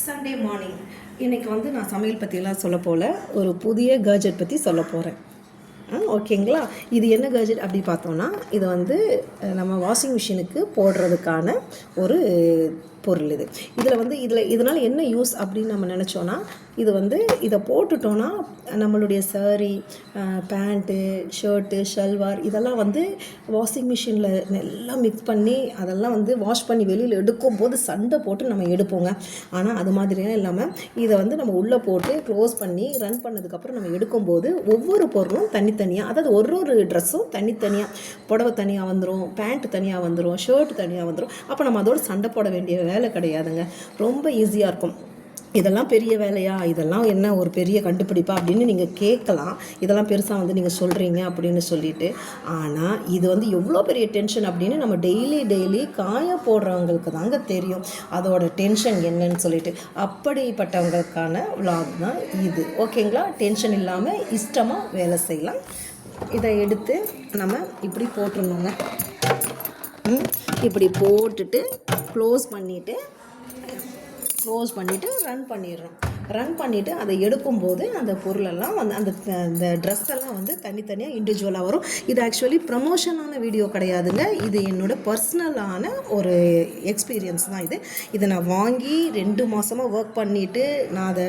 Sunday morning இன்றைக்கி நான் சமையல் பற்றியெல்லாம் சொல்ல போல் ஒரு புதிய கேஜெட் பற்றி சொல்ல போகிறேன். ஓகேங்களா? இது என்ன கேஜெட் அப்படி பார்த்தோன்னா, இது நம்ம வாஷிங் மிஷினுக்கு போடுறதுக்கான ஒரு பொருள். இதனால் என்ன யூஸ் அப்படின்னு நம்ம நினச்சோன்னா, இதை போட்டுட்டோன்னா நம்மளுடைய சாரி, பேண்ட்டு, ஷர்ட்டு, ஷல்வார் இதெல்லாம் வாஷிங் மிஷினில் எல்லாம் மிக்ஸ் பண்ணி அதெல்லாம் வாஷ் பண்ணி வெளியில் எடுக்கும்போது சண்டை போட்டு நம்ம எடுப்போங்க. ஆனால் அது மாதிரிலாம் இல்லாமல் இதை நம்ம உள்ளே போட்டு க்ளோஸ் பண்ணி ரன் பண்ணதுக்கப்புறம் நம்ம எடுக்கும்போது ஒவ்வொரு பொருளும் தனித்தனியாக, அதாவது ஒரு ட்ரெஸ்ஸும் தனித்தனியாக, புடவை தனியாக வந்துடும், பேண்ட்டு தனியாக வந்துடும், ஷர்ட்டு தனியாக வந்துடும். அப்போ நம்ம அதோடு சண்டை போட வேண்டிய வேலை கிடையாதுங்க. ரொம்ப ஈஸியாக இருக்கும். இதெல்லாம் பெரிய வேலையா, இதெல்லாம் என்ன ஒரு பெரிய கண்டுபிடிப்பா அப்படின்னு நீங்கள் கேட்கலாம். இதெல்லாம் பெருசாக நீங்கள் சொல்கிறீங்க அப்படின்னு சொல்லிட்டு. ஆனால் இது எவ்வளோ பெரிய டென்ஷன் அப்படின்னு நம்ம டெய்லி காய போடுறவங்களுக்கு தாங்க தெரியும் அதோட டென்ஷன் என்னன்னு சொல்லிட்டு. அப்படிப்பட்டவங்களுக்கான விலாக் தான் இது. ஓகேங்களா? டென்ஷன் இல்லாமல் இஷ்டமாக வேலை செய்யலாம். இதை எடுத்து நம்ம இப்படி போட்டுருணுங்க. இப்படி போட்டுட்டு க்ளோஸ் பண்ணிவிட்டு ரன் பண்ணிவிட்டு அதை எடுக்கும்போது அந்த பொருளெல்லாம் அந்த ட்ரெஸ்ஸெல்லாம் தனித்தனியாக இண்டிவிஜுவலாக வரும். இது ஆக்சுவலி ப்ரமோஷனான வீடியோ கிடையாதுங்க. இது என்னோடய பர்சனலான ஒரு எக்ஸ்பீரியன்ஸ் தான். இதை நான் வாங்கி 2 மாதமாக ஒர்க் பண்ணிவிட்டு நான் அதை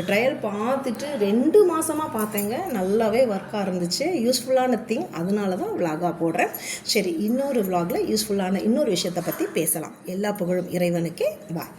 ட்ரையல் பார்த்துட்டு 2 மாதமாக பார்த்தேங்க. நல்லாவே ஒர்க்காக இருந்துச்சு. யூஸ்ஃபுல்லான திங். அதனால தான் விலாகாக போடுறேன். சரி, இன்னொரு விலாகில் யூஸ்ஃபுல்லான இன்னொரு விஷயத்தை பற்றி பேசலாம். எல்லா புகழும் இறைவனுக்கே. பாய்.